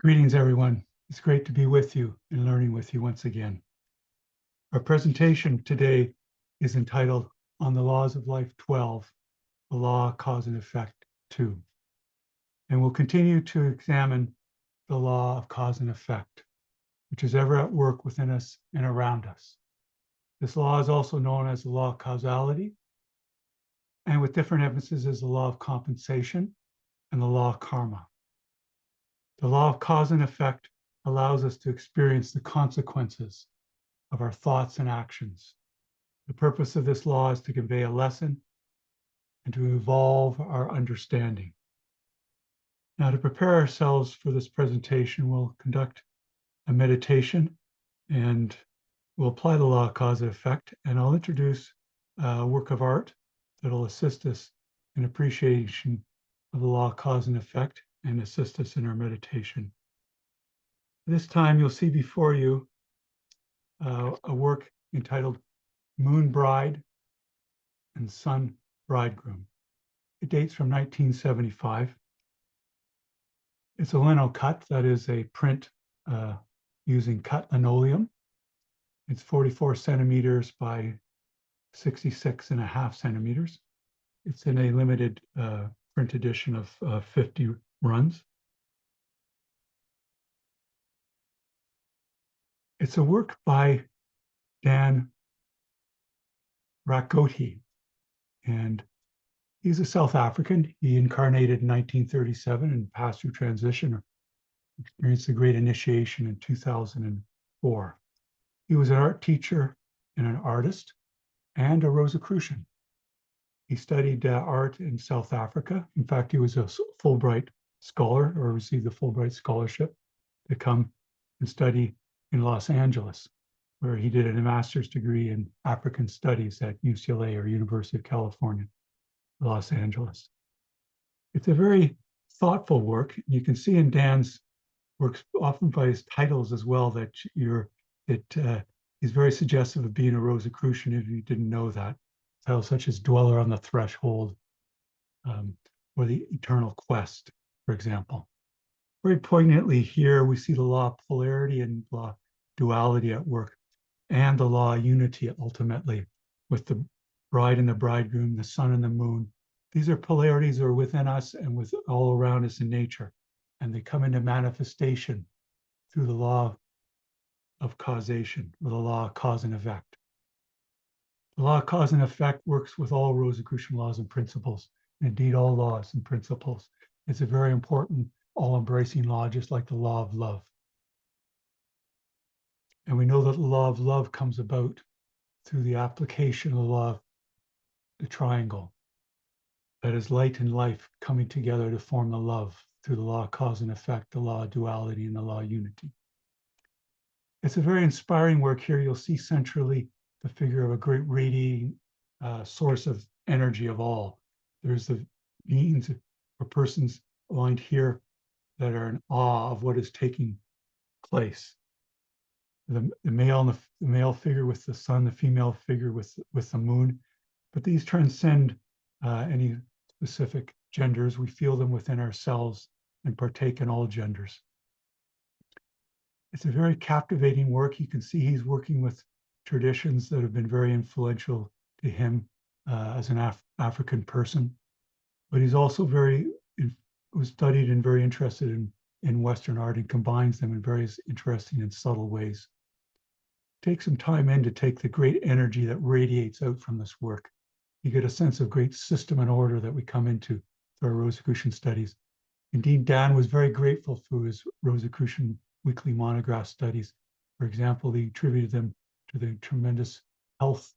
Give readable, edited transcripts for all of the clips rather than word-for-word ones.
Greetings, everyone. It's great to be with you and learning with you once again. Our presentation today is entitled On the Laws of Life 12, the Law, Cause, and Effect 2. And we'll continue to examine the law of cause and effect, which is ever at work within us and around us. This law is also known as the law of causality, and with different emphases as the law of compensation and the law of karma. The law of cause and effect allows us to experience the consequences of our thoughts and actions. The purpose of this law is to convey a lesson and to evolve our understanding. Now, to prepare ourselves for this presentation, we'll conduct a meditation and we'll apply the law of cause and effect, and I'll introduce a work of art that'll assist us in appreciation of the law of cause and effect and assist us in our meditation. This time you'll see before you a work entitled Moon Bride and Sun Bridegroom. It dates from 1975. It's a lino cut, that is a print using cut linoleum. It's 44 centimeters by 66.5 centimeters. It's in a limited print edition of 50 runs. It's a work by Dan Rakoti, and he's a South African. He incarnated in 1937 and passed through transition, experienced the Great Initiation in 2004. He was an art teacher and an artist and a Rosicrucian. He studied art in South Africa. In fact, he was a Fulbright scholar, or received the Fulbright scholarship to come and study in Los Angeles, where he did a master's degree in African studies at UCLA, or University of California, Los Angeles. It's a very thoughtful work. You can see in Dan's works, often by his titles as well, that he's very suggestive of being a Rosicrucian if you didn't know that. Titles such as Dweller on the Threshold, or The Eternal Quest, for example. Very poignantly here, we see the law of polarity and law of duality at work, and the law of unity ultimately, with the bride and the bridegroom, the sun and the moon. These are polarities that are within us and with all around us in nature, and they come into manifestation through the law of causation, or the law of cause and effect. The law of cause and effect works with all Rosicrucian laws and principles, indeed all laws and principles. It's a very important, all-embracing law, just like the law of love. And we know that the law of love comes about through the application of the law of the triangle. That is light and life coming together to form the love through the law of cause and effect, the law of duality, and the law of unity. It's a very inspiring work here. You'll see centrally the figure of a great radiating source of energy of all. There's the beings or persons aligned here that are in awe of what is taking place. The male figure with the sun, the female figure with the moon, but these transcend any specific genders. We feel them within ourselves and partake in all genders. It's a very captivating work. You can see he's working with traditions that have been very influential to him as an African person, but he's also was studied and very interested in Western art, and combines them in various interesting and subtle ways. Take some time in to take the great energy that radiates out from this work. You get a sense of great system and order that we come into through our Rosicrucian studies. Indeed, Dan was very grateful through his Rosicrucian weekly monograph studies. For example, he attributed them to the tremendous health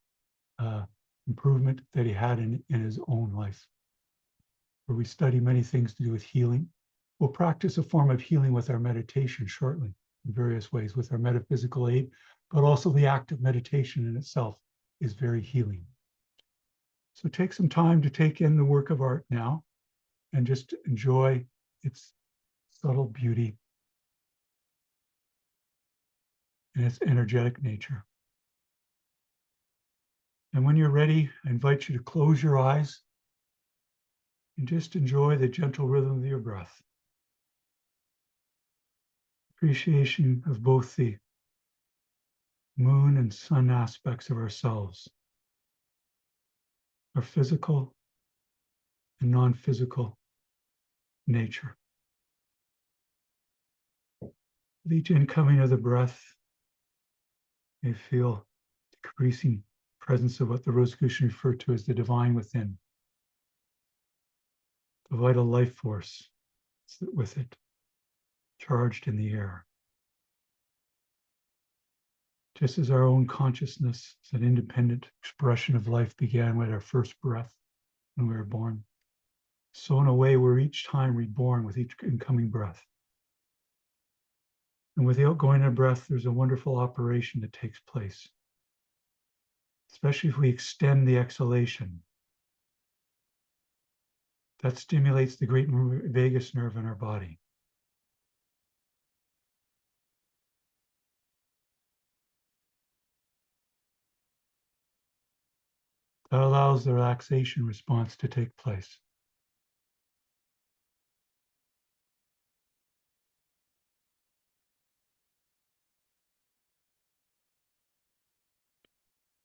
improvement that he had in his own life. Where we study many things to do with healing. We'll practice a form of healing with our meditation shortly in various ways with our metaphysical aid, but also the act of meditation in itself is very healing. So take some time to take in the work of art now and just enjoy its subtle beauty and its energetic nature. And when you're ready, I invite you to close your eyes and just enjoy the gentle rhythm of your breath. Appreciation of both the moon and sun aspects of ourselves, our physical and non-physical nature. With each incoming of the breath, you feel decreasing presence of what the Rosicrucian referred to as the divine within, the vital life force with it, charged in the air. Just as our own consciousness as an independent expression of life began with our first breath when we were born, so in a way we're each time reborn with each incoming breath. And with the outgoing of breath, there's a wonderful operation that takes place, especially if we extend the exhalation. That stimulates the great vagus nerve in our body. That allows the relaxation response to take place.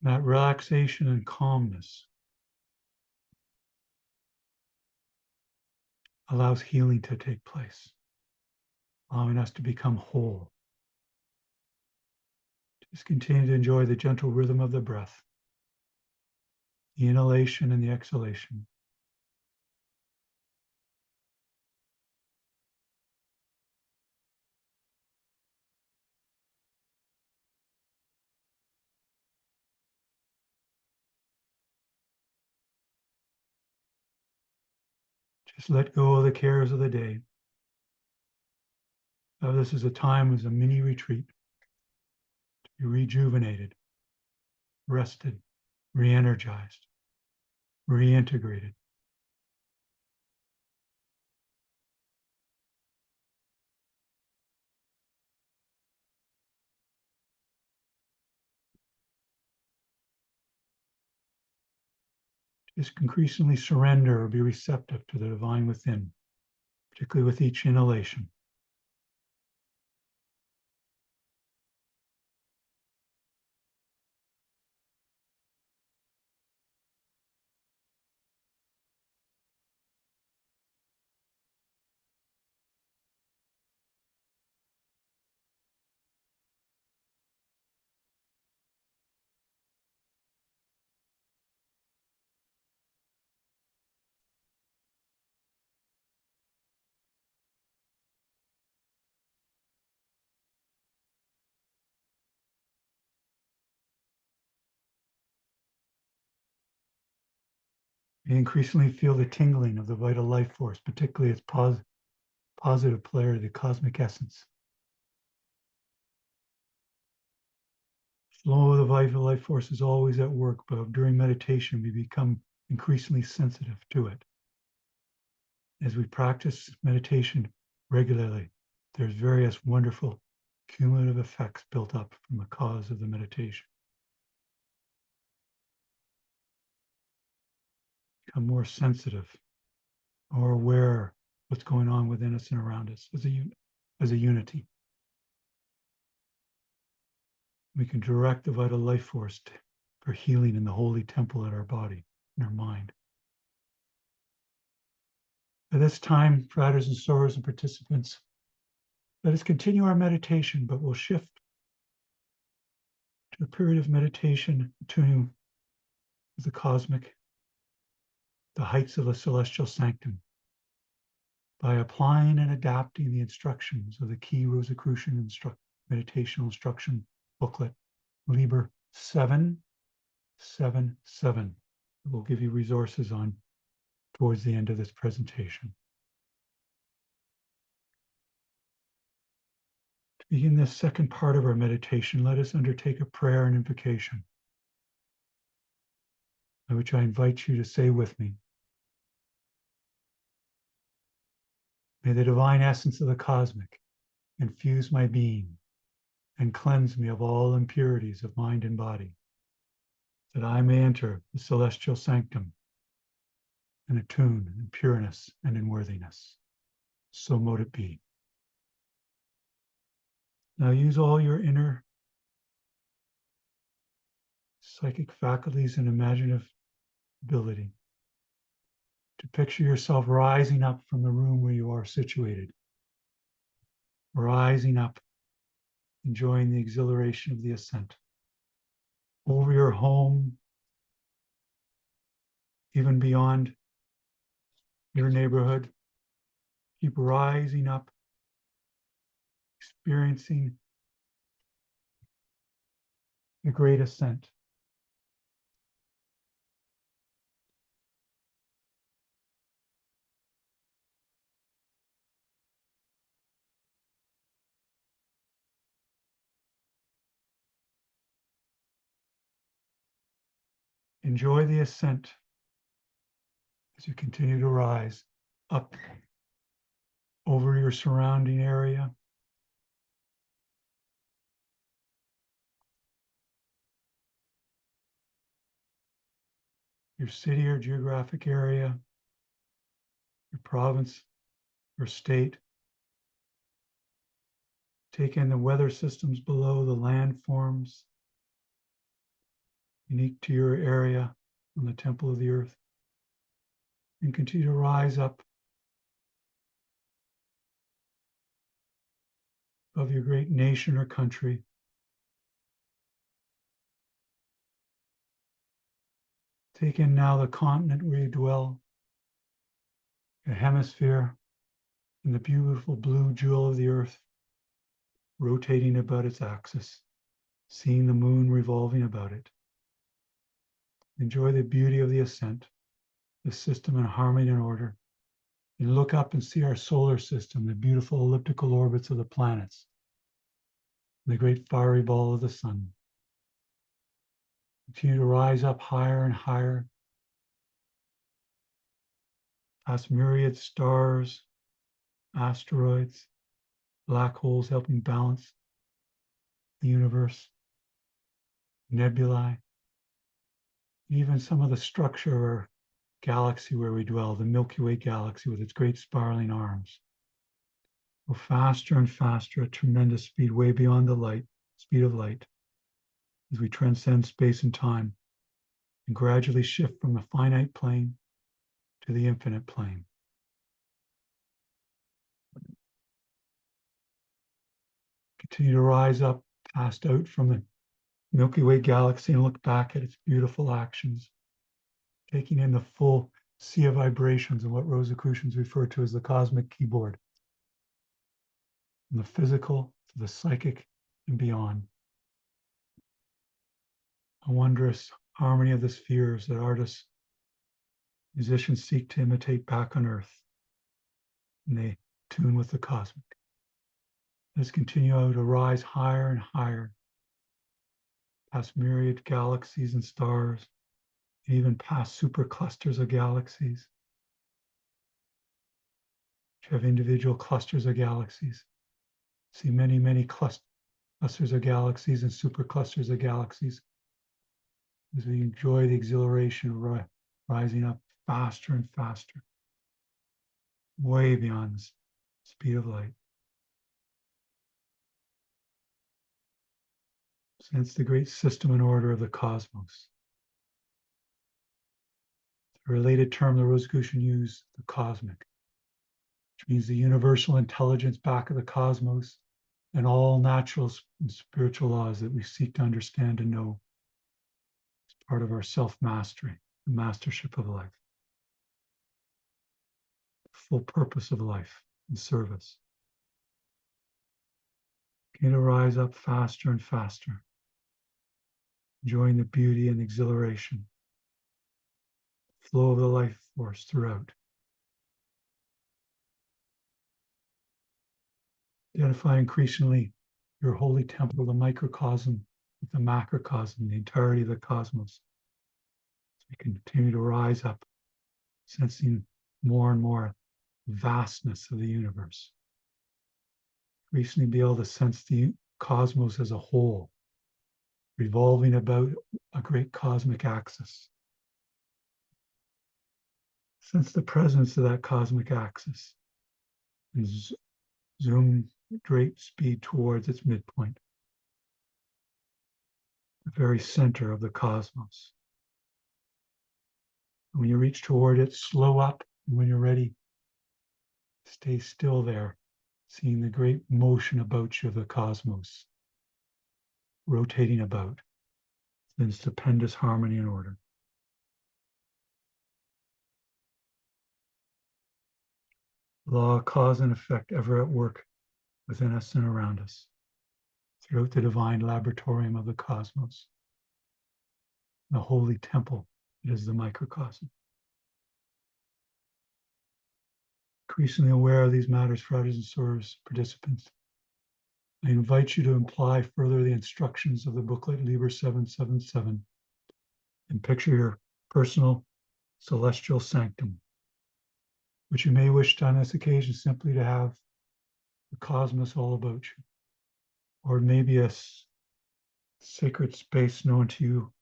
That relaxation and calmness allows healing to take place, allowing us to become whole. Just continue to enjoy the gentle rhythm of the breath, the inhalation and the exhalation. Just let go of the cares of the day. Now, this is a time as a mini retreat to be rejuvenated, rested, re-energized, reintegrated. Just increasingly surrender or be receptive to the divine within, particularly with each inhalation. You increasingly feel the tingling of the vital life force, particularly its positive polarity, the cosmic essence. Flow of the vital life force is always at work, but during meditation, we become increasingly sensitive to it. As we practice meditation regularly, there's various wonderful cumulative effects built up from the cause of the meditation. Become more sensitive, more aware of what's going on within us and around us as a unity. We can direct the vital life force for healing in the holy temple at our body and our mind. At this time, fratres and sorors and participants, let us continue our meditation, but we'll shift to a period of meditation attuning with the cosmic, the heights of the celestial sanctum, by applying and adapting the instructions of the key Rosicrucian meditational instruction booklet, Liber 777. We'll give you resources on towards the end of this presentation. To begin this second part of our meditation, let us undertake a prayer and invocation, by which I invite you to say with me, may the divine essence of the cosmic infuse my being and cleanse me of all impurities of mind and body, that I may enter the celestial sanctum and attune in pureness and in worthiness. So mote it be. Now use all your inner psychic faculties and imaginative ability to picture yourself rising up from the room where you are situated, rising up, enjoying the exhilaration of the ascent over your home, even beyond your neighborhood. Keep rising up, experiencing the great ascent. Enjoy the ascent as you continue to rise up over your surrounding area. Your city or geographic area, your province or state. Take in the weather systems below, the landforms unique to your area on the temple of the earth, and continue to rise up above your great nation or country. Take in now the continent where you dwell, your hemisphere, and the beautiful blue jewel of the earth rotating about its axis, seeing the moon revolving about it. Enjoy the beauty of the ascent, the system in harmony and order. And look up and see our solar system, the beautiful elliptical orbits of the planets, the great fiery ball of the sun. Continue to rise up higher and higher, past myriad stars, asteroids, black holes helping balance the universe, nebulae, even some of the structure of our galaxy where we dwell, the Milky Way galaxy with its great spiraling arms. Go faster and faster at tremendous speed, way beyond the speed of light, as we transcend space and time and gradually shift from the finite plane to the infinite plane. Continue to rise up, passed out from the Milky Way galaxy, and look back at its beautiful actions, taking in the full sea of vibrations and what Rosicrucians refer to as the cosmic keyboard, from the physical to the psychic and beyond. A wondrous harmony of the spheres that artists, musicians seek to imitate back on Earth, and they tune with the cosmic. Let's continue to rise higher and higher, past myriad galaxies and stars, and even past superclusters of galaxies, which have individual clusters of galaxies. See many, many clusters of galaxies and superclusters of galaxies as we enjoy the exhilaration of rising up faster and faster, way beyond the speed of light. Sense the great system and order of the cosmos. The related term the Rosicrucian used, the cosmic, which means the universal intelligence back of the cosmos and all natural and spiritual laws that we seek to understand and know as part of our self-mastery, the mastership of life, the full purpose of life and service. Continue to rise up faster and faster, enjoying the beauty and exhilaration, flow of the life force throughout. Identify increasingly your holy temple, the microcosm with the macrocosm, the entirety of the cosmos. So we continue to rise up, sensing more and more vastness of the universe. Increasingly be able to sense the cosmos as a whole, revolving about a great cosmic axis. Sense the presence of that cosmic axis and zoom great speed towards its midpoint, the very center of the cosmos. And when you reach toward it, slow up. And when you're ready, stay still there, seeing the great motion about you of the cosmos, rotating about in stupendous harmony and order. Law, cause, and effect ever at work within us and around us, throughout the divine laboratorium of the cosmos, the holy temple that is the microcosm. Increasingly aware of these matters, brothers and sisters, participants, I invite you to apply further the instructions of the booklet Liber 777 and picture your personal celestial sanctum, which you may wish to on this occasion simply to have the cosmos all about you, or maybe a sacred space known to you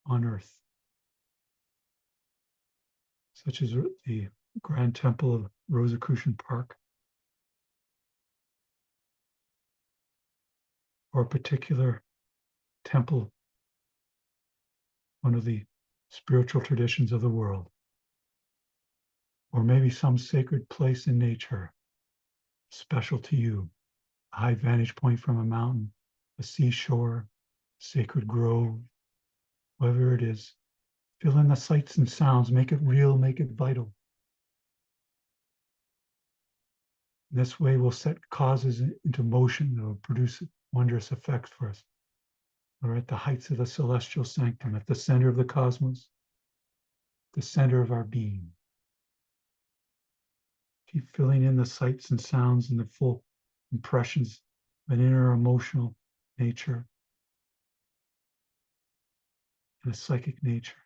on earth, such as the Grand Temple of Rosicrucian Park, or a particular temple, one of the spiritual traditions of the world, or maybe some sacred place in nature special to you, a high vantage point from a mountain, a seashore, sacred grove, whatever it is. Fill in the sights and sounds, make it real, make it vital. This way we'll set causes into motion that will produce wondrous effects for us. We're at the heights of the celestial sanctum, at the center of the cosmos, the center of our being. Keep filling in the sights and sounds and the full impressions of an inner emotional nature and a psychic nature.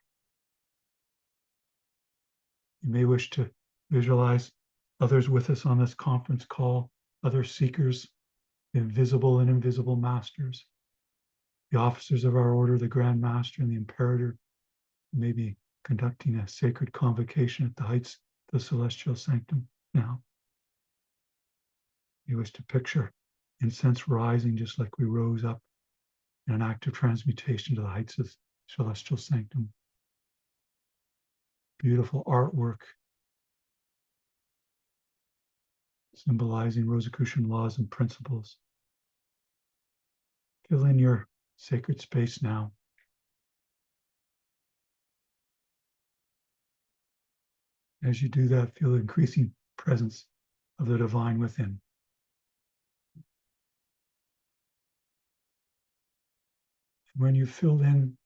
You may wish to visualize others with us on this conference call, other seekers, the invisible and invisible masters, the officers of our order, the Grand Master and the Imperator, may be conducting a sacred convocation at the heights of the celestial sanctum now. You wish to picture incense rising just like we rose up in an act of transmutation to the heights of celestial sanctum. Beautiful artwork symbolizing Rosicrucian laws and principles. Fill in your sacred space now. As you do that, feel the increasing presence of the divine within. And when you've filled in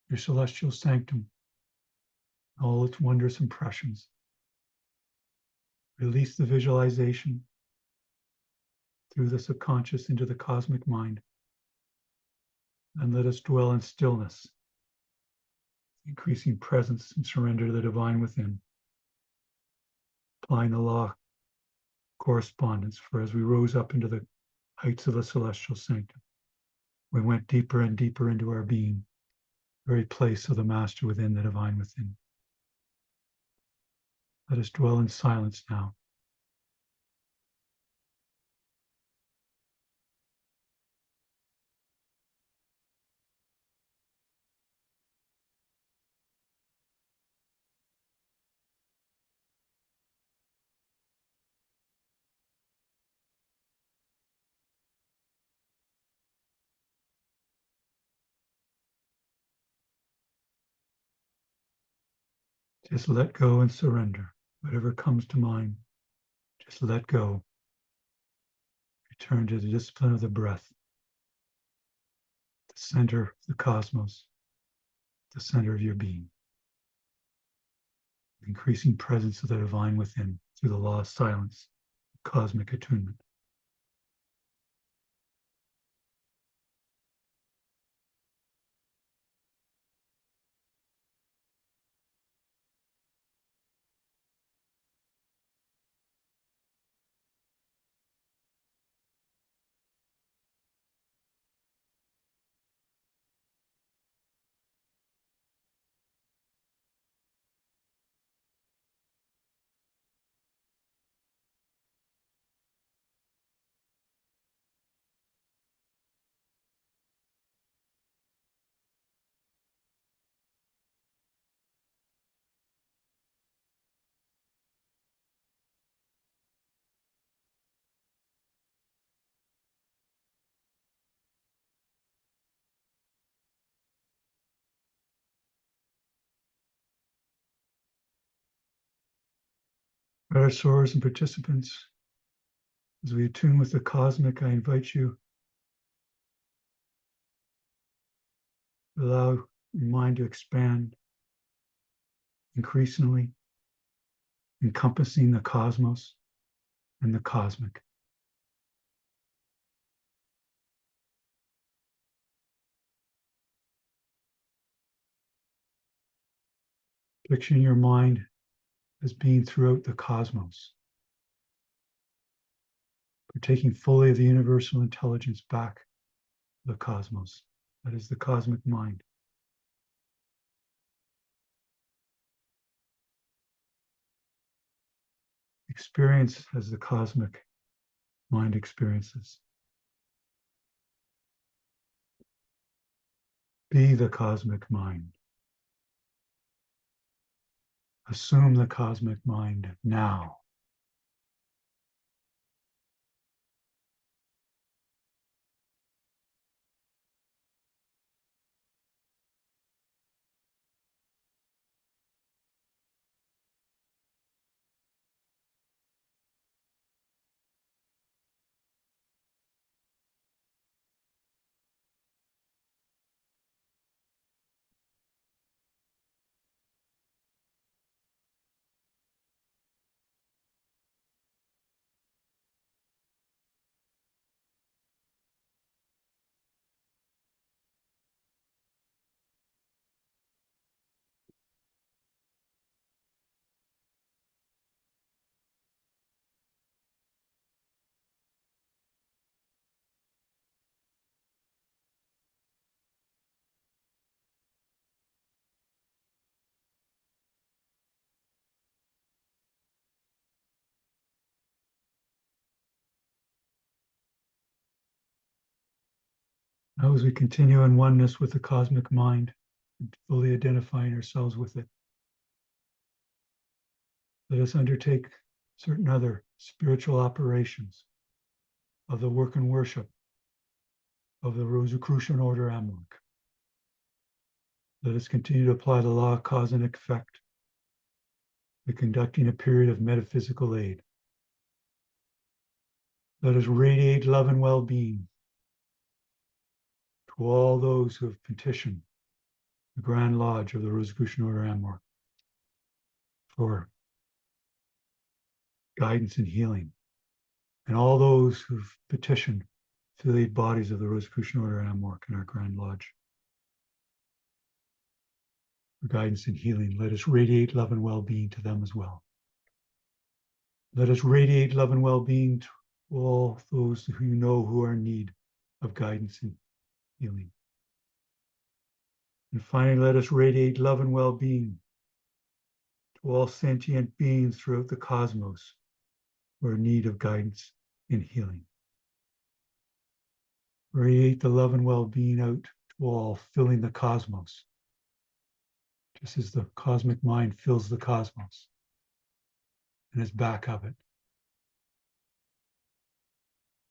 your celestial sanctum, all its wondrous impressions, release the visualization through the subconscious into the cosmic mind, and let us dwell in stillness, increasing presence and surrender to the divine within, applying the law of correspondence. For as we rose up into the heights of the celestial sanctum, we went deeper and deeper into our being, very place of the master within, the divine within. Let us dwell in silence now. Just let go and surrender. Whatever comes to mind, just let go. Return to the discipline of the breath, the center of the cosmos, the center of your being. The increasing presence of the divine within through the law of silence, cosmic attunement. Radisors and participants, as we attune with the cosmic, I invite you to allow your mind to expand increasingly, encompassing the cosmos and the cosmic. Picturing your mind as being throughout the cosmos, partaking fully of the universal intelligence back to the cosmos. That is the cosmic mind. Experience as the cosmic mind experiences. Be the cosmic mind. Assume the cosmic mind now. Now, as we continue in oneness with the cosmic mind, fully identifying ourselves with it, let us undertake certain other spiritual operations of the work and worship of the Rosicrucian order Amorc. Let us continue to apply the law of cause and effect by conducting a period of metaphysical aid. Let us radiate love and well-being to all those who have petitioned the Grand Lodge of the Rosicrucian order Amorc for guidance and healing, and all those who've petitioned affiliate bodies of the Rosicrucian order Amorc in our Grand Lodge for guidance and healing. Let us radiate love and well-being to them as well. Let us radiate love and well-being to all those who you know who are in need of guidance and healing. And finally, let us radiate love and well-being to all sentient beings throughout the cosmos who are in need of guidance and healing. Radiate the love and well-being out to all, filling the cosmos, just as the cosmic mind fills the cosmos and is back of it.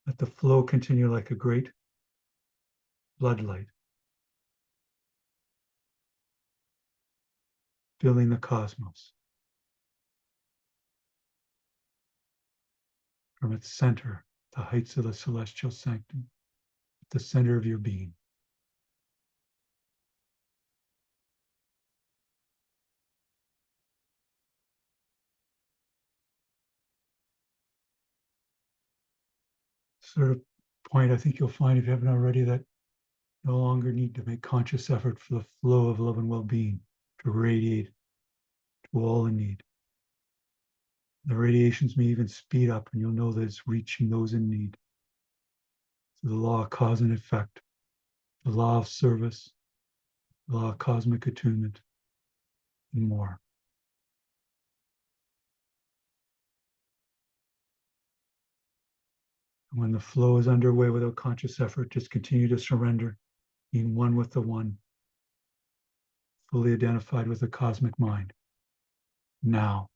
Let the flow continue like a great floodlight, filling the cosmos from its center, the heights of the celestial sanctum, at the center of your being. Sort of point I think you'll find, if you haven't already, that no longer need to make conscious effort for the flow of love and well-being to radiate to all in need. The radiations may even speed up, and you'll know that it's reaching those in need. So the law of cause and effect, the law of service, the law of cosmic attunement, and more. And when the flow is underway without conscious effort, just continue to surrender, being one with the one, fully identified with the cosmic mind. Now.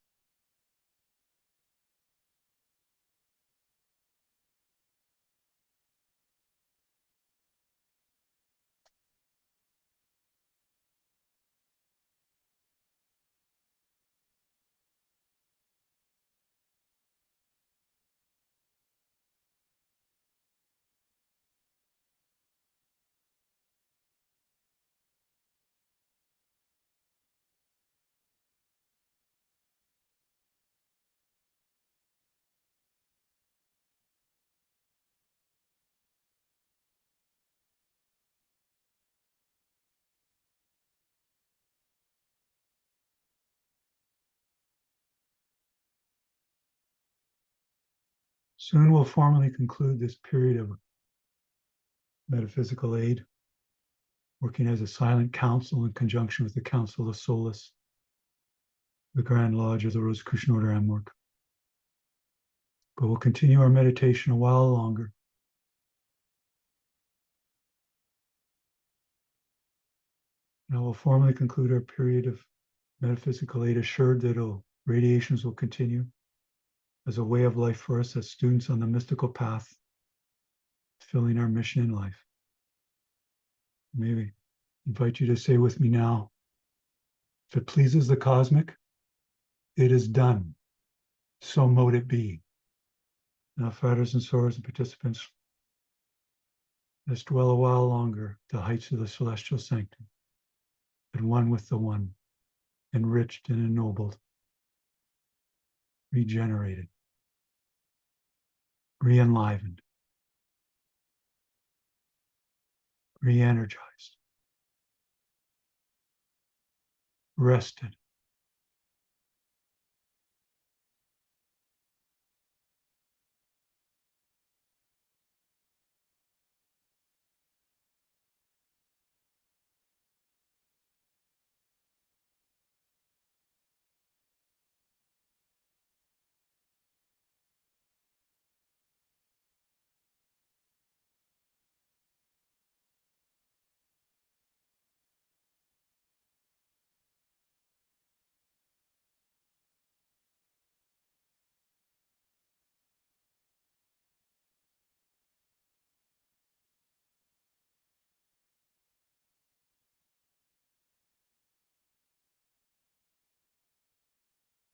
Soon we'll formally conclude this period of metaphysical aid, working as a silent council in conjunction with the Council of Solace, the Grand Lodge of the Rosicrucian Order Amwork. But we'll continue our meditation a while longer. Now we'll formally conclude our period of metaphysical aid, assured that radiations will continue as a way of life for us as students on the mystical path, fulfilling our mission in life. Maybe invite you to say with me now, if it pleases the cosmic, it is done. So mote it be. Now, fratres and sorors and participants, let's dwell a while longer at the heights of the celestial sanctum, and one with the one, enriched and ennobled, regenerated, re-enlivened, re-energized, rested,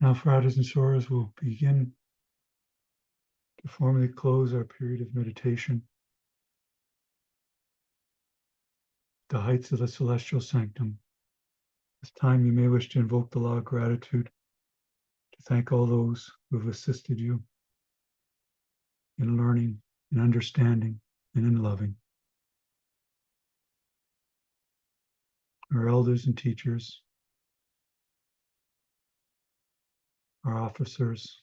Now, fratres and sorors, will begin to formally close our period of meditation. The heights of the celestial sanctum. This time you may wish to invoke the law of gratitude, to thank all those who have assisted you in learning, in understanding, and in loving. Our elders and teachers, our officers,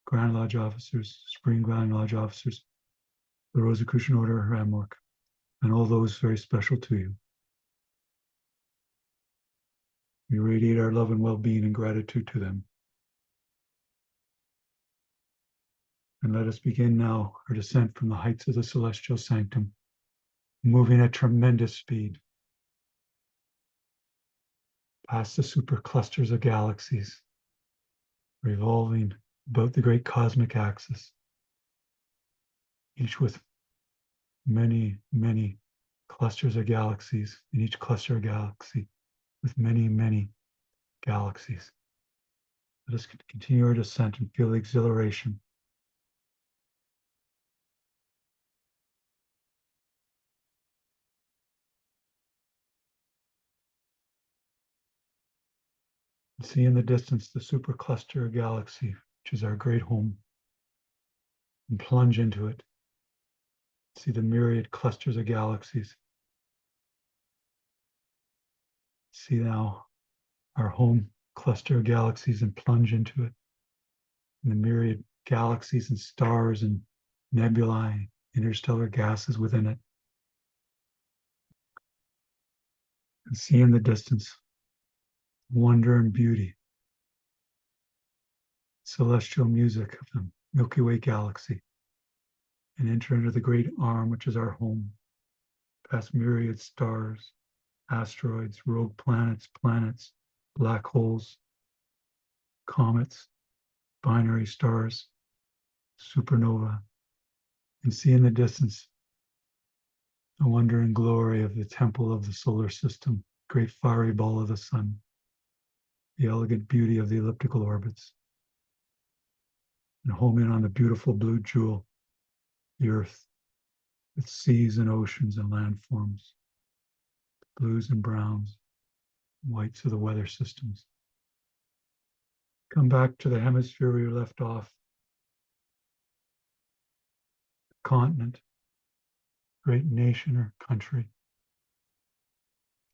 Grand Lodge officers, Supreme Grand Lodge officers, the Rosicrucian Order Amwork, and all those very special to you. We radiate our love and well-being and gratitude to them. And let us begin now our descent from the heights of the celestial sanctum, moving at tremendous speed past the superclusters of galaxies, revolving about the great cosmic axis, each with many, many clusters of galaxies, in each cluster of galaxy with many, many galaxies. Let us continue our descent and feel the exhilaration. And see in the distance the supercluster of galaxy, which is our great home, and plunge into it. See the myriad clusters of galaxies. See now our home cluster of galaxies and plunge into it. And the myriad galaxies and stars and nebulae, interstellar gases within it. And see in the distance wonder and beauty, celestial music of the Milky Way galaxy, and enter into the great arm, which is our home, past myriad stars, asteroids, rogue planets, black holes, comets, binary stars, supernova, and see in the distance the wonder and glory of the temple of the solar system, great fiery ball of the sun, the elegant beauty of the elliptical orbits, and home in on the beautiful blue jewel, the earth, with seas and oceans and landforms, blues and browns, whites of the weather systems. Come back to the hemisphere where you left off, continent, great nation or country,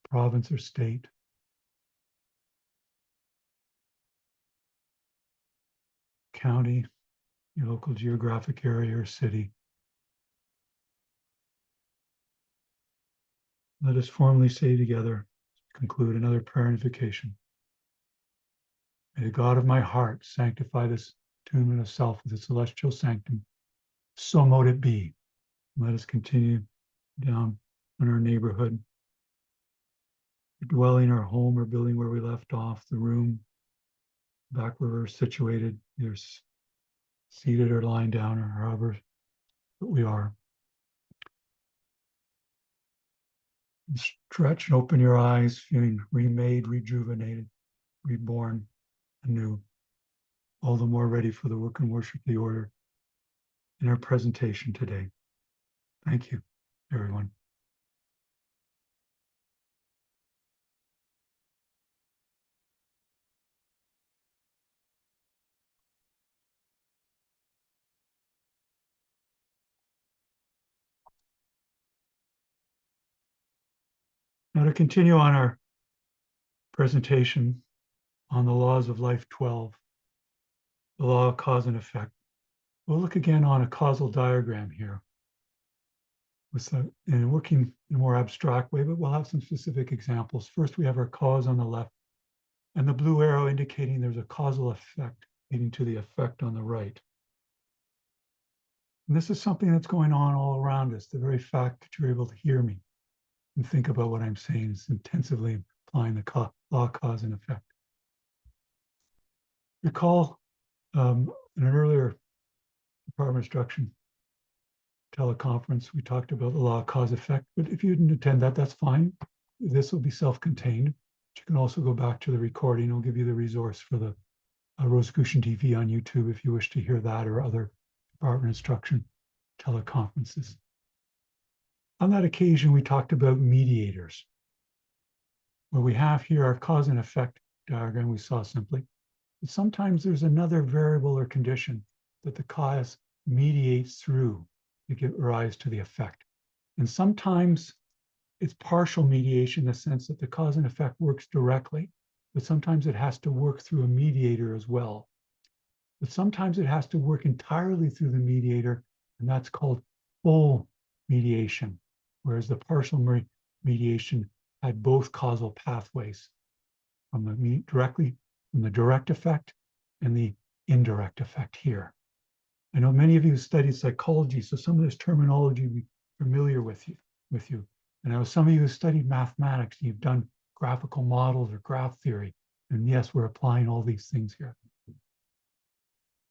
province or state, county, your local geographic area or city. Let us formally say together, conclude another prayer invocation. May the God of my heart sanctify this attunement of self with a celestial sanctum. So mote it be. Let us continue down in our neighborhood, dwelling, our home or building where we left off, the room, back where we're situated, either seated or lying down or however we are. Stretch and open your eyes, feeling remade, rejuvenated, reborn anew, all the more ready for the work and worship of the order in our presentation today. Thank you, everyone. Now to continue on our presentation on the laws of life 12, the law of cause and effect. We'll look again on a causal diagram here, and working in a more abstract way, but we'll have some specific examples. First, we have our cause on the left, and the blue arrow indicating there's a causal effect leading to the effect on the right. And this is something that's going on all around us. The very fact that you're able to hear me and think about what I'm saying is intensively applying the law, cause, and effect. Recall in an earlier Department of Instruction teleconference, we talked about the law, cause, effect, but if you didn't attend that, that's fine. This will be self-contained. You can also go back to the recording. I'll give you the resource for the Rosicrucian TV on YouTube if you wish to hear that or other Department of Instruction teleconferences. On that occasion, we talked about mediators, where we have here our cause and effect diagram we saw simply. But sometimes there's another variable or condition that the cause mediates through to give rise to the effect. And sometimes it's partial mediation in the sense that the cause and effect works directly, but sometimes it has to work through a mediator as well. But sometimes it has to work entirely through the mediator, and that's called full mediation, whereas the partial mediation had both causal pathways from the direct effect and the indirect effect here. I know many of you studied psychology, so some of this terminology will be familiar with you. And I know some of you have studied mathematics, and you've done graphical models or graph theory. And yes, we're applying all these things here.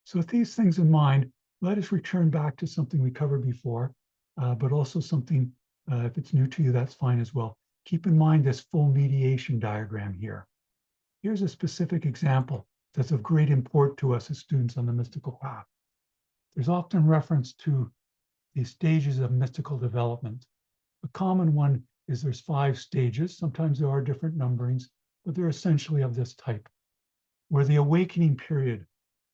So with these things in mind, let us return back to something we covered before, but also something, if it's new to you, that's fine as well. Keep in mind this full mediation diagram here. Here's a specific example that's of great import to us as students on the mystical path. There's often reference to the stages of mystical development. A common one is there's 5 stages. Sometimes there are different numberings, but they're essentially of this type, where the awakening period,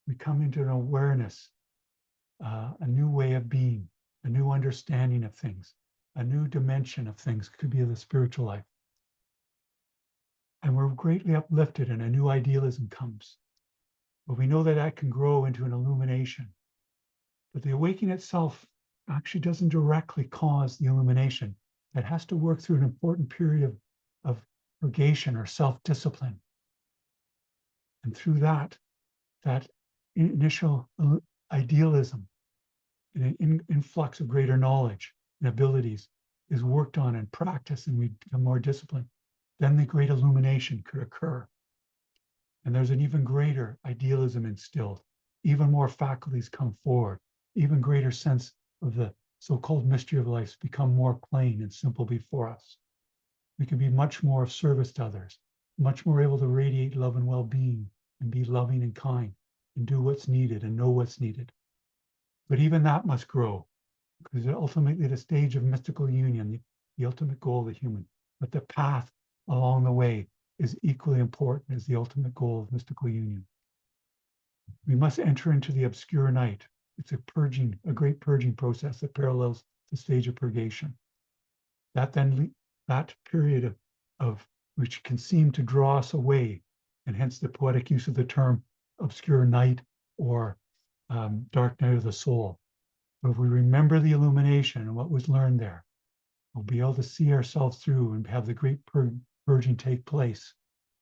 we come into an awareness, a new way of being, a new understanding of things, a new dimension of things, could be of the spiritual life. And we're greatly uplifted and a new idealism comes. But we know that that can grow into an illumination. But the awakening itself actually doesn't directly cause the illumination. It has to work through an important period of purgation or self-discipline. And through that initial idealism and an influx of greater knowledge and abilities is worked on and practiced, and we become more disciplined, then the great illumination could occur. And there's an even greater idealism instilled, even more faculties come forward, even greater sense of the so-called mystery of life become more plain and simple before us. We can be much more of service to others, much more able to radiate love and well-being and be loving and kind and do what's needed and know what's needed. But even that must grow, because ultimately the stage of mystical union, the ultimate goal of the human, but the path along the way is equally important as the ultimate goal of mystical union. We must enter into the obscure night. It's a great purging process that parallels the stage of purgation. That period of which can seem to draw us away, and hence the poetic use of the term obscure night or dark night of the soul. But if we remember the illumination and what was learned there, we'll be able to see ourselves through and have the great purging take place.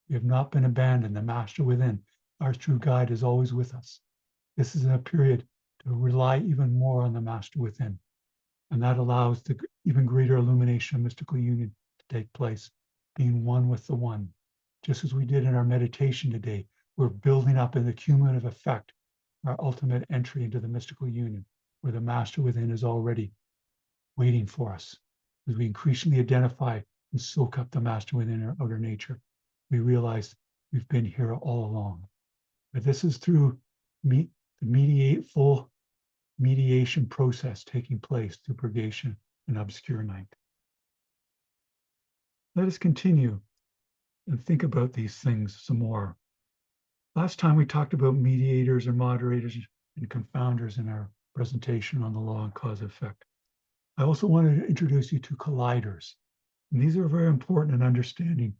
We have not been abandoned. The master within, our true guide, is always with us. This is a period to rely even more on the master within. And that allows the even greater illumination of mystical union to take place, being one with the one. Just as we did in our meditation today, we're building up in the cumulative effect, our ultimate entry into the mystical union, where the master within is already waiting for us. As we increasingly identify and soak up the master within our outer nature, we realize we've been here all along. But this is through the full mediation process taking place through purgation and obscure night. Let us continue and think about these things some more. Last time we talked about mediators or moderators and confounders in our presentation on the law of cause and effect. I also wanted to introduce you to colliders. And these are very important in understanding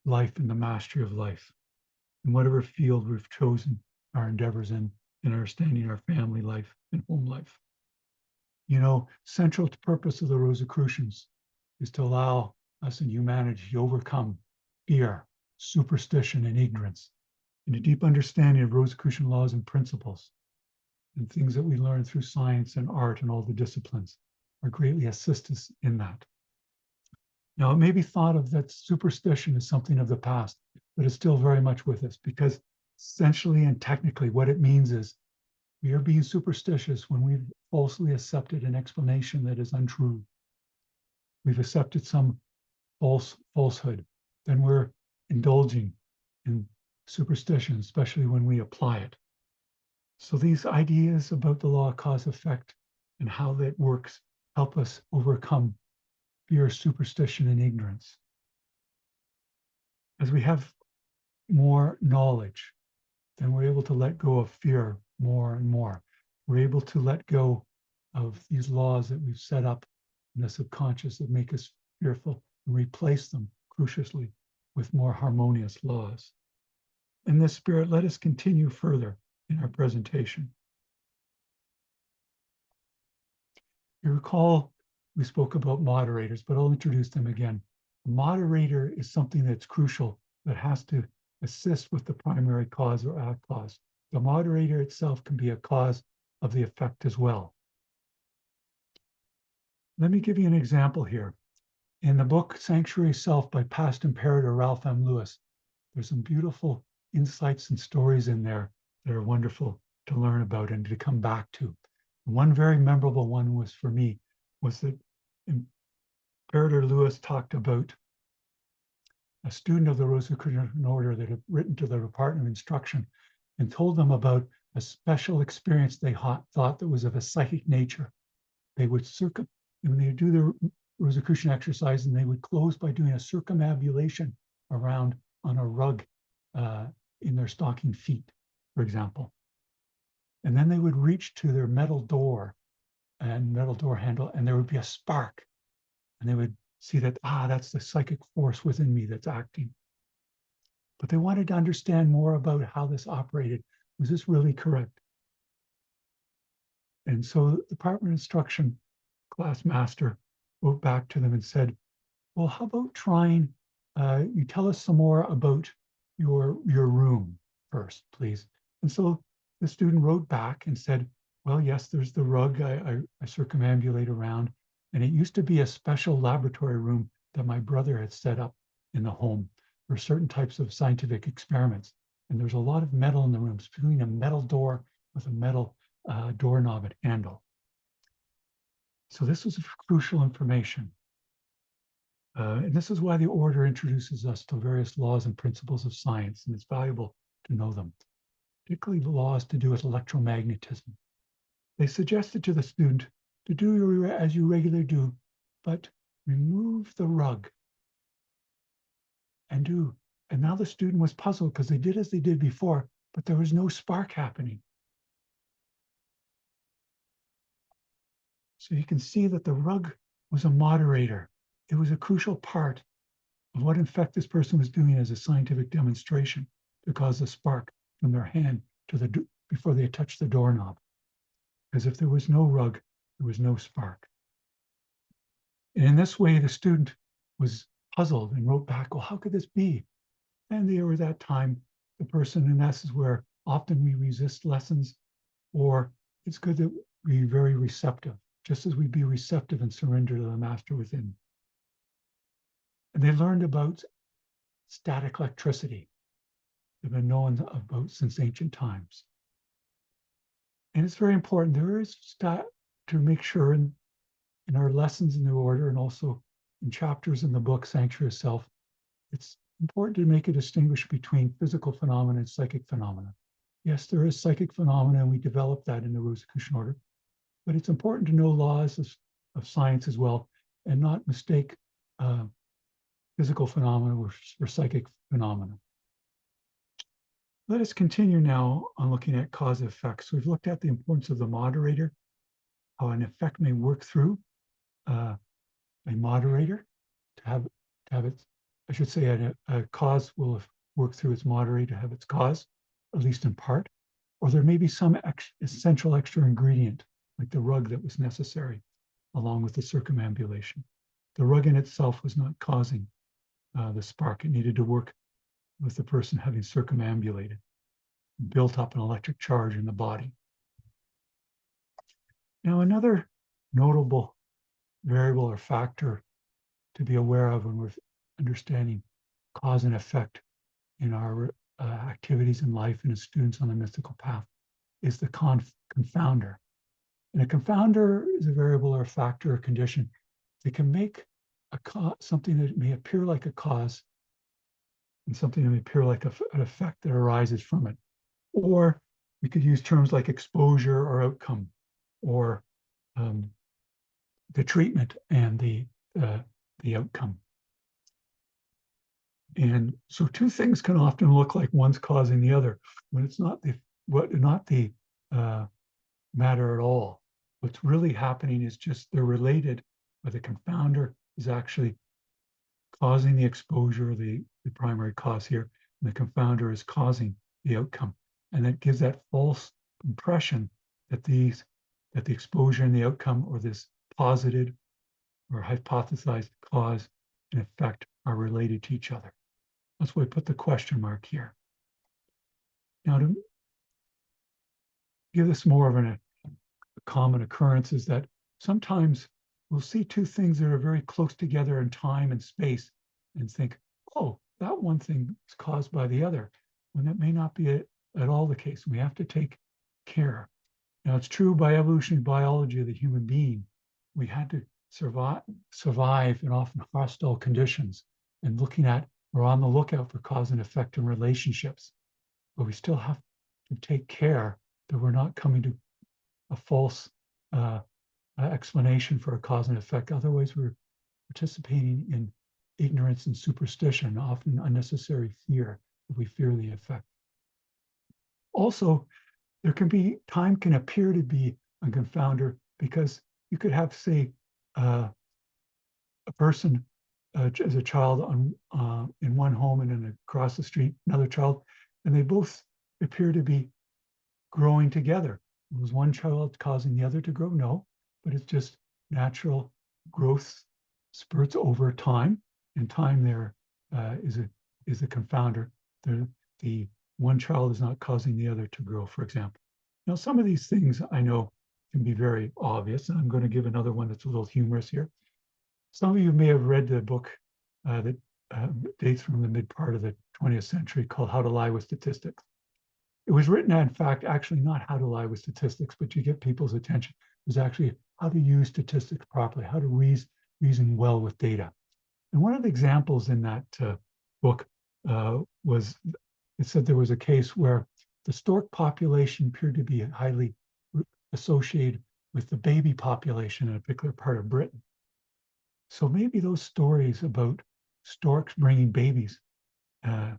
life and the mastery of life, in whatever field we've chosen our endeavors in understanding our family life and home life. You know, central to purpose of the Rosicrucians is to allow us in humanity to overcome fear, superstition, and ignorance, and a deep understanding of Rosicrucian laws and principles, and things that we learn through science and art and all the disciplines are greatly assist us in that. Now, it may be thought of that superstition as something of the past, but it's still very much with us, because essentially and technically what it means is we are being superstitious when we've falsely accepted an explanation that is untrue. We've accepted some falsehood. Then we're indulging in superstition, especially when we apply it. So these ideas about the law of cause effect and how that works help us overcome fear, superstition, and ignorance. As we have more knowledge, then we're able to let go of fear more and more. We're able to let go of these laws that we've set up in the subconscious that make us fearful and replace them crucially with more harmonious laws. In this spirit, let us continue further in our presentation. You recall we spoke about moderators, but I'll introduce them again. A moderator is something that's crucial that has to assist with the primary cause or act cause. The moderator itself can be a cause of the effect as well. Let me give you an example here. In the book Sanctuary Self by past imperator Ralph M. Lewis, there's some beautiful insights and stories in there that are wonderful to learn about and to come back to. One very memorable one was for me was that Imperator Lewis talked about a student of the Rosicrucian order that had written to the Department of Instruction and told them about a special experience they thought that was of a psychic nature. They would when they would do the Rosicrucian exercise, and they would close by doing a circumambulation around on a rug in their stocking feet, for example. And then they would reach to their metal door and metal door handle, and there would be a spark. And they would see that, that's the psychic force within me that's acting. But they wanted to understand more about how this operated. Was this really correct? And so the Department of Instruction class master wrote back to them and said, well, how about trying, you tell us some more about your room first, please. And so the student wrote back and said, well, yes, there's the rug I circumambulate around. And it used to be a special laboratory room that my brother had set up in the home for certain types of scientific experiments. And there's a lot of metal in the room, including a metal door with a metal doorknob and handle. So this was crucial information. And this is why the order introduces us to various laws and principles of science, and it's valuable to know them, particularly the laws to do with electromagnetism. They suggested to the student to do as you regularly do, but remove the rug and do. And now the student was puzzled because they did as they did before, but there was no spark happening. So you can see that the rug was a moderator. It was a crucial part of what in fact this person was doing as a scientific demonstration to cause a spark from their hand to the before they touched the doorknob. Because if there was no rug, there was no spark. And in this way, the student was puzzled and wrote back, well, how could this be? And there was that time, the person, and this is where often we resist lessons, or it's good that we be very receptive, just as we be receptive and surrender to the master within. And they learned about static electricity. They've been known about since ancient times. And it's very important. There is to make sure in our lessons in the order and also in chapters in the book, Sanctuary of Self, it's important to make a distinguish between physical phenomena and psychic phenomena. Yes, there is psychic phenomena, and we developed that in the Rosicrucian order, but it's important to know laws of science as well, and not mistake physical phenomena for psychic phenomena. Let us continue now on looking at cause and effect. So we've looked at the importance of the moderator, how an effect may work through a moderator to have its, I should say, a cause will work through its moderator to have its cause, at least in part, or there may be some essential extra ingredient, like the rug that was necessary, along with the circumambulation. The rug in itself was not causing the spark. It needed to work with the person having circumambulated, built up an electric charge in the body. Now, another notable variable or factor to be aware of when we're understanding cause and effect in our activities in life and as students on the mystical path is the confounder. And a confounder is a variable or a factor or condition that can make something that may appear like a cause and something that may appear like an effect that arises from it. Or we could use terms like exposure or outcome, or the treatment and the outcome. And so two things can often look like one's causing the other when it's not the matter at all. What's really happening is just they're related, but the confounder is actually causing the exposure, the primary cause here, and the confounder is causing the outcome. And that gives that false impression that the exposure and the outcome, or this posited or hypothesized cause and effect, are related to each other. That's why I put the question mark here. Now, to give this more of a common occurrence is that sometimes we'll see two things that are very close together in time and space and think, oh, that one thing is caused by the other, when that may not be at all the case. We have to take care. Now, it's true by evolutionary biology of the human being. We had to survive in often hostile conditions, and we're on the lookout for cause and effect in relationships. But we still have to take care that we're not coming to a false explanation for a cause and effect. Otherwise, we're participating in ignorance and superstition, often unnecessary fear, if we fear the effect. Also, time can appear to be a confounder, because you could have, say, a person as a child in one home, and then across the street, another child, and they both appear to be growing together. Was one child causing the other to grow? No, but it's just natural growth spurts over time, and time there is a confounder. The one child is not causing the other to grow, for example. Now, some of these things I know can be very obvious, and I'm going to give another one that's a little humorous here. Some of you may have read the book that dates from the mid part of the 20th century called How to Lie with Statistics. It was written, in fact, actually not how to lie with statistics, but to get people's attention. It was actually how to use statistics properly, how to reason well with data. And one of the examples in that book was, it said there was a case where the stork population appeared to be highly associated with the baby population in a particular part of Britain. So maybe those stories about storks bringing babies to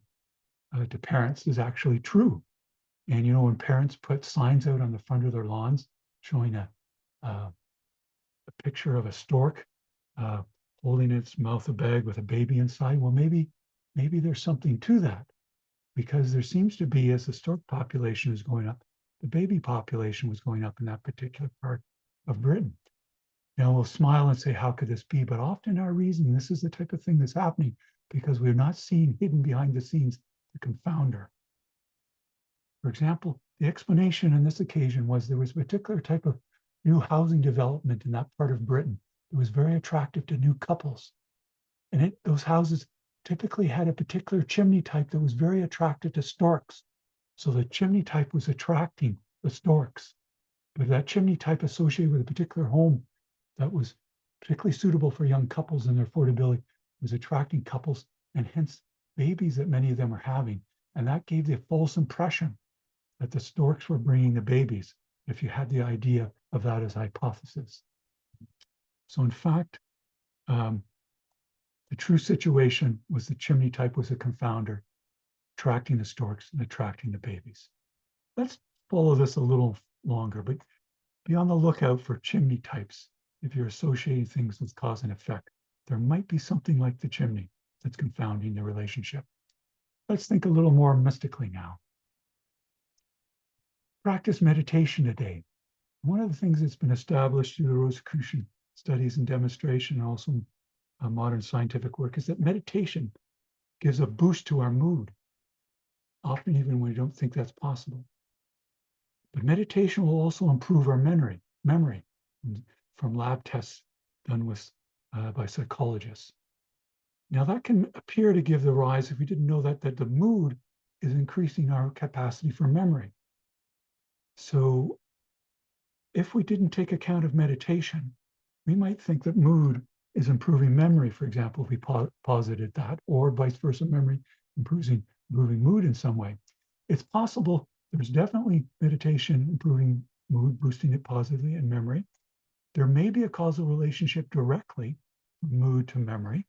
parents is actually true. And you know, when parents put signs out on the front of their lawns showing a picture of a stork holding in its mouth a bag with a baby inside, well, maybe there's something to that, because there seems to be, as the stork population is going up, the baby population was going up in that particular part of Britain. Now we'll smile and say, how could this be? But often our reason, this is the type of thing that's happening because we're not seeing hidden behind the scenes the confounder. For example, the explanation on this occasion was there was a particular type of new housing development in that part of Britain that was very attractive to new couples. And those houses typically had a particular chimney type that was very attractive to storks. So the chimney type was attracting the storks. But that chimney type associated with a particular home that was particularly suitable for young couples and their affordability was attracting couples and hence babies that many of them are having. And that gave the false impression that the storks were bringing the babies, if you had the idea of that as hypothesis. So in fact, the true situation was the chimney type was a confounder, attracting the storks and attracting the babies. Let's follow this a little longer, but be on the lookout for chimney types. If you're associating things with cause and effect, there might be something like the chimney that's confounding the relationship. Let's think a little more mystically now. Practice meditation today. One of the things that's been established through the Rosicrucian studies and demonstration, and also modern scientific work, is that meditation gives a boost to our mood, often even when we don't think that's possible. But meditation will also improve our memory from lab tests done with by psychologists. Now that can appear to give the rise, if we didn't know that the mood is increasing our capacity for memory. So if we didn't take account of meditation, we might think that mood is improving memory, for example, if we posited that, or vice versa, memory improving mood in some way. It's possible there's definitely meditation improving mood, boosting it positively in memory. There may be a causal relationship directly from mood to memory.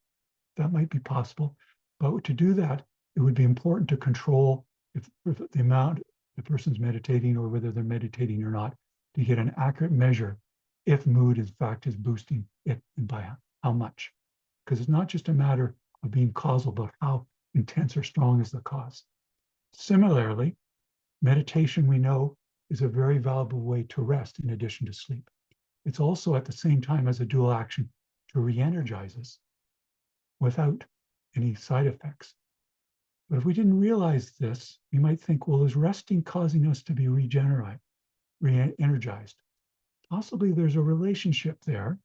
That might be possible. But to do that, it would be important to control if the amount the person's meditating or whether they're meditating or not, to get an accurate measure if mood, in fact, is boosting it and by how much. Because it's not just a matter of being causal, but how intense or strong is the cause. Similarly, meditation, we know, is a very valuable way to rest in addition to sleep. It's also at the same time as a dual action to re-energize us without any side effects. But if we didn't realize this, we might think, well, is resting causing us to be re-energized? Possibly there's a relationship there,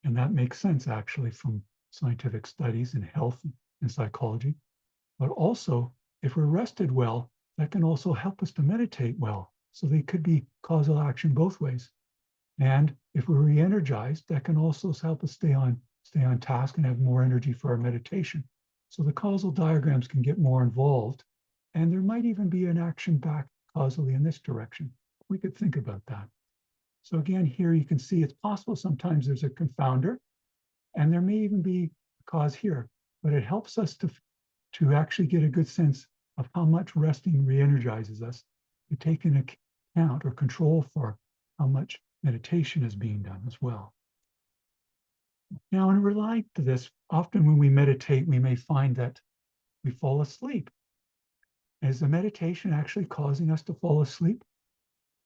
and that makes sense actually from scientific studies in health and psychology. But also, if we're rested well, that can also help us to meditate well. So they could be causal action both ways. And if we're re-energized, that can also help us stay on task and have more energy for our meditation. So the causal diagrams can get more involved, and there might even be an action back causally in this direction. We could think about that. So again, here you can see it's possible sometimes there's a confounder, and there may even be a cause here, but it helps us to actually get a good sense of how much resting re-energizes us, to take into account or control for how much meditation is being done as well. Now, in relation to this, often when we meditate, we may find that we fall asleep. Is the meditation actually causing us to fall asleep?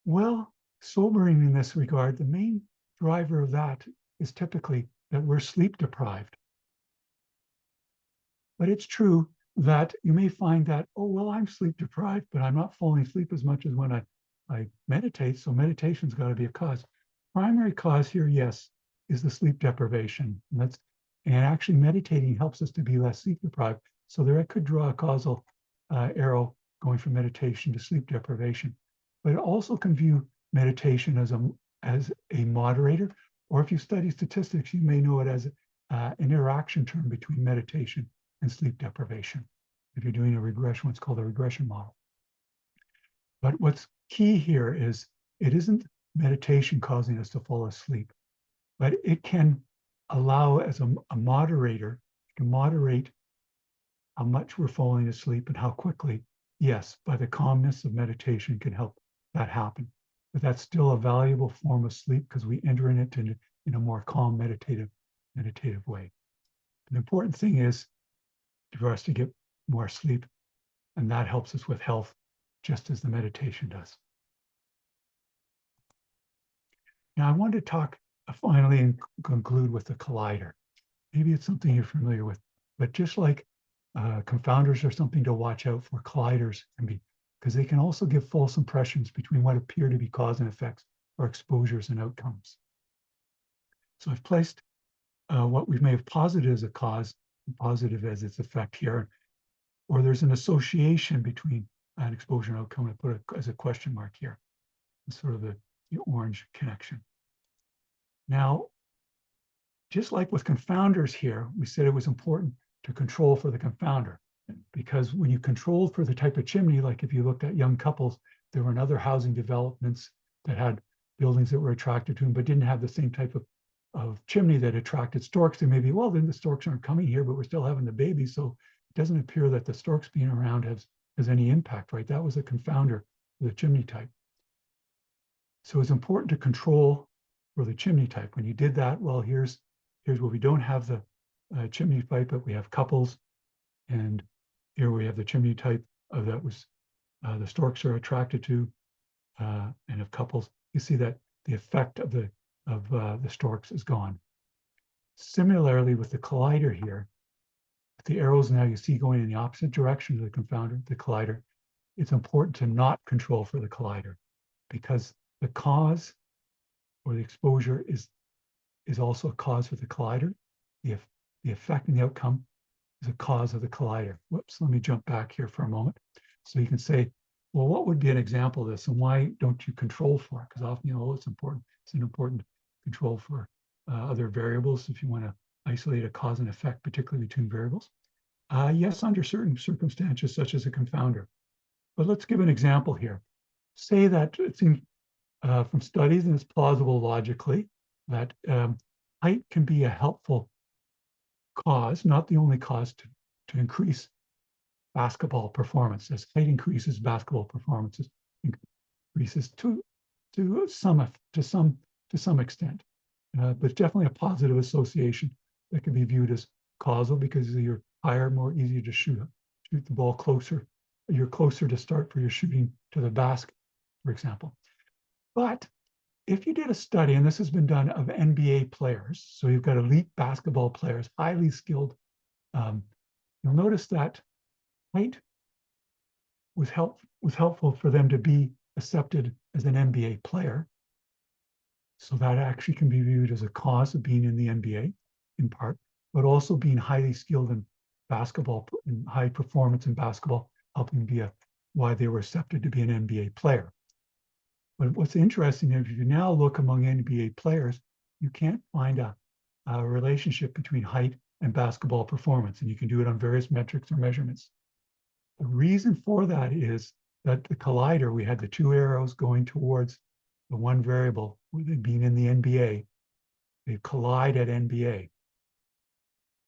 Well, sobering in this regard, the main driver of that is typically that we're sleep deprived. But it's true that you may find that, oh, well, I'm sleep deprived, but I'm not falling asleep as much as when I meditate, so meditation's got to be a cause. Primary cause here, yes, is the sleep deprivation. And actually meditating helps us to be less sleep deprived. So there I could draw a causal arrow going from meditation to sleep deprivation. But it also can view meditation as a moderator, or if you study statistics, you may know it as an interaction term between meditation and sleep deprivation. If you're doing a regression, what's called a regression model. But what's key here is it isn't meditation causing us to fall asleep, but it can allow as a moderator to moderate how much we're falling asleep and how quickly. Yes, by the calmness of meditation can help that happen. But that's still a valuable form of sleep because we enter in it in a more calm meditative way. The important thing is for us to get more sleep, and that helps us with health just as the meditation does. Now, I want to talk finally and conclude with the collider. Maybe it's something you're familiar with, but just like confounders are something to watch out for, colliders can be, because they can also give false impressions between what appear to be cause and effects or exposures and outcomes. So I've placed what we may have posited as a cause, positive as its effect here, or there's an association between an exposure and outcome. I put it as a question mark here, sort of the orange connection. Now, just like with confounders here, we said it was important to control for the confounder, because when you controlled for the type of chimney, like if you looked at young couples, there were other housing developments that had buildings that were attracted to them, but didn't have the same type of chimney that attracted storks. They may be, well, then the storks aren't coming here, but we're still having the baby. So it doesn't appear that the storks being around has any impact, right? That was a confounder for the chimney type. So it's important to control for the chimney type. When you did that, well, here's where we don't have the chimney type, but we have couples. And here we have the chimney type that was the storks are attracted to, and of couples. You see that the effect of the storks is gone. Similarly, with the collider here, the arrows now you see going in the opposite direction of the confounder, the collider, it's important to not control for the collider, because the cause or the exposure is also a cause for the collider. The effect and the outcome is a cause of the collider. Whoops, let me jump back here for a moment. So you can say, well, what would be an example of this, and why don't you control for it? Because often, it's important. It's an important control for other variables if you want to isolate a cause and effect, particularly between variables. Yes, under certain circumstances, such as a confounder. But let's give an example here. Say that it seems from studies, and it's plausible logically, that height can be a helpful cause, not the only cause, to increase basketball performance. As height increases, basketball performance increases to some extent. But definitely a positive association that can be viewed as causal, because you're higher, more easy to shoot the ball closer. You're closer to start for your shooting to the basket, for example. But if you did a study, and this has been done, of NBA players, so you've got elite basketball players, highly skilled, you'll notice that height was helpful for them to be accepted as an NBA player. So that actually can be viewed as a cause of being in the NBA in part, but also being highly skilled in basketball and high performance in basketball, helping be why they were accepted to be an NBA player. But what's interesting is if you now look among NBA players, you can't find a relationship between height and basketball performance, and you can do it on various metrics or measurements. The reason for that is that the collider, we had the two arrows going towards the one variable, with it being in the NBA, they collide at NBA.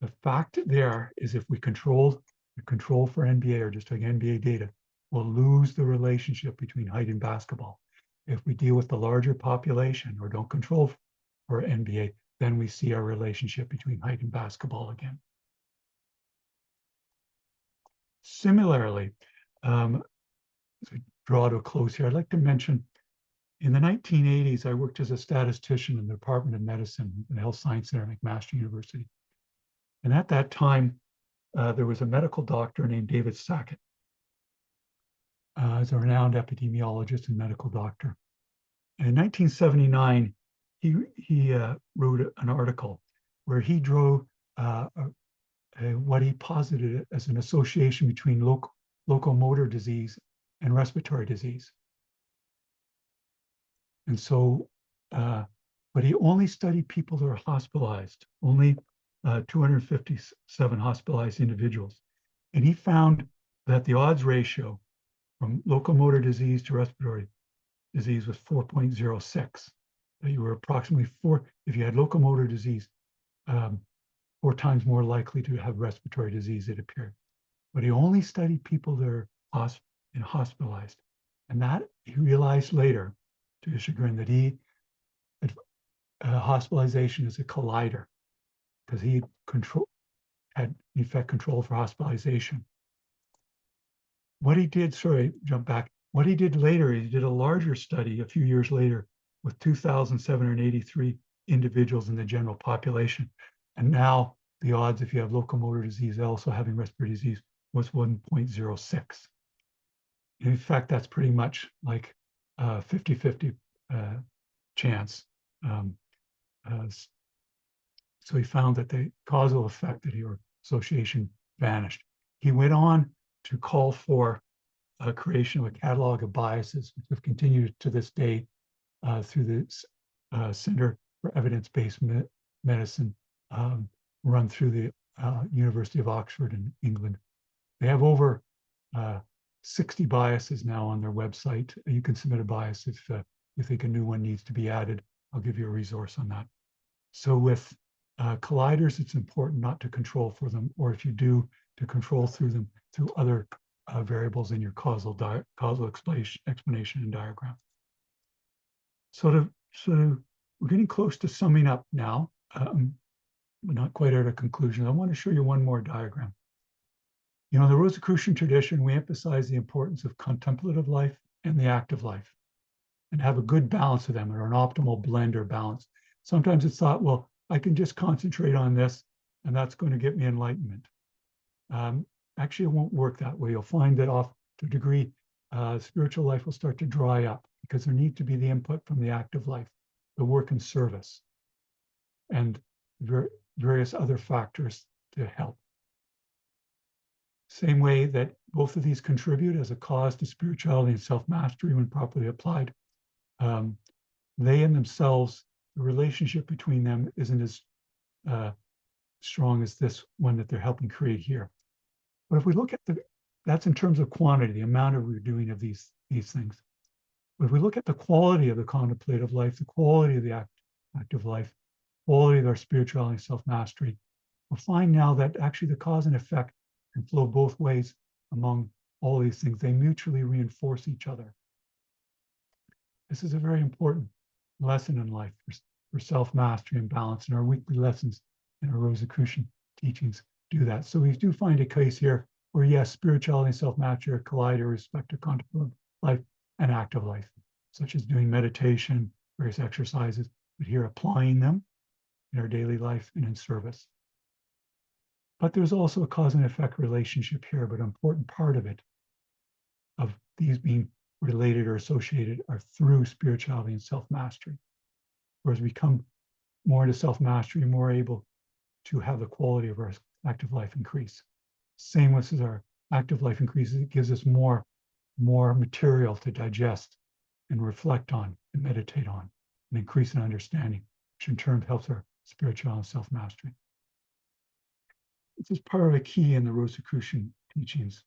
The fact there is if we control for NBA, or just take NBA data, we'll lose the relationship between height and basketball. If we deal with the larger population or don't control for NBA, then we see our relationship between height and basketball again. Similarly, as we draw to a close here, I'd like to mention in the 1980s, I worked as a statistician in the Department of Medicine in the Health Science Center at McMaster University. And at that time, there was a medical doctor named David Sackett. As a renowned epidemiologist and medical doctor. And in 1979, he wrote an article where he drew what he posited as an association between locomotor disease and respiratory disease. And so, but he only studied people that are hospitalized, only 257 hospitalized individuals. And he found that the odds ratio from locomotor disease to respiratory disease was 4.06. That you were approximately if you had locomotor disease, 4 times more likely to have respiratory disease, it appeared. But he only studied people that are hospitalized. And that he realized later, to his chagrin, that hospitalization is a collider, because he had in effect control for hospitalization. What he did, sorry, jump back. What he did later, he did a larger study a few years later with 2,783 individuals in the general population. And now the odds, if you have locomotor disease, also having respiratory disease, was 1.06. In fact, that's pretty much like 50-50 chance. So he found that the causal effect that or association vanished. He went on to call for a creation of a catalog of biases, which have continued to this day through the Center for Evidence-Based Medicine, run through the University of Oxford in England. They have over 60 biases now on their website. You can submit a bias if you think a new one needs to be added. I'll give you a resource on that. So with colliders, it's important not to control for them, or if you do, to control through them through other variables in your causal explanation and diagram. So we're getting close to summing up now, but not quite at a conclusion. I want to show you one more diagram. You know, the Rosicrucian tradition, we emphasize the importance of contemplative life and the active life, and have a good balance of them, or an optimal blend or balance. Sometimes it's thought, well, I can just concentrate on this, and that's going to get me enlightenment. Actually, it won't work that way. You'll find that off to a degree, spiritual life will start to dry up, because there needs to be the input from the active life, the work and service, and various other factors to help. Same way that both of these contribute as a cause to spirituality and self-mastery when properly applied. They in themselves, the relationship between them isn't as strong as this one that they're helping create here. But if we look at that's in terms of quantity, the amount we're doing of these things. But if we look at the quality of the contemplative life, the quality of the active life, quality of our spirituality and self-mastery, we'll find now that actually the cause and effect can flow both ways among all these things. They mutually reinforce each other. This is a very important lesson in life for self-mastery and balance, and our weekly lessons in our Rosicrucian teachings do that. So we do find a case here where, yes, spirituality and self-mastery collide with respect to contemplative life and active life, such as doing meditation, various exercises, but here applying them in our daily life and in service. But there's also a cause and effect relationship here, but an important part of it, of these being related or associated, are through spirituality and self-mastery. Whereas we come more into self-mastery, more able to have the quality of our active life increase. Same with as our active life increases, it gives us more material to digest and reflect on and meditate on, and increase in understanding, which in turn helps our spirituality and self-mastery. This is part of a key in the Rosicrucian teachings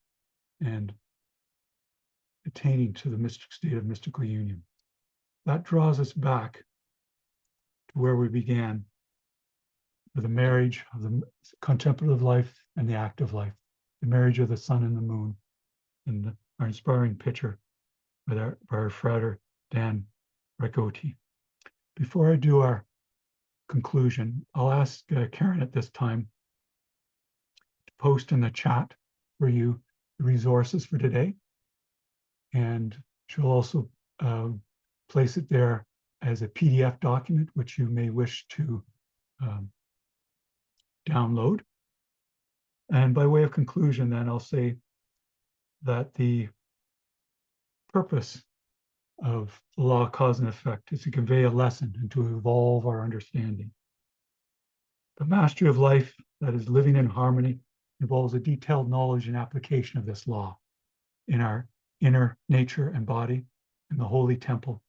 and attaining to the mystic state of mystical union. That draws us back to where we began, with the marriage of the contemplative life and the active life, the marriage of the sun and the moon, and our inspiring picture by our frater Dan Ragotti. Before I do our conclusion, I'll ask Karen at this time to post in the chat for you the resources for today, and she'll also place it there as a PDF document, which you may wish to download. And by way of conclusion, then I'll say that the purpose of the law of cause and effect is to convey a lesson and to evolve our understanding. The mastery of life, that is living in harmony, involves a detailed knowledge and application of this law in our inner nature and body, in the holy temple,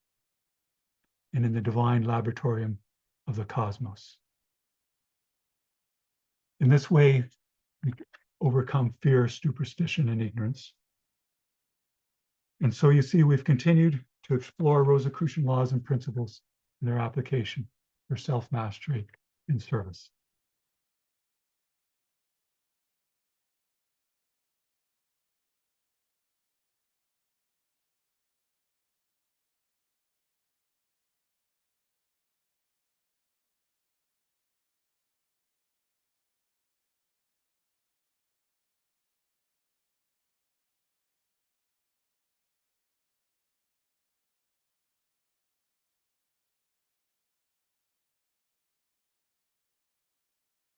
and in the divine laboratorium of the cosmos. In this way, we overcome fear, superstition, and ignorance. And so you see, we've continued to explore Rosicrucian laws and principles and their application for self-mastery in service.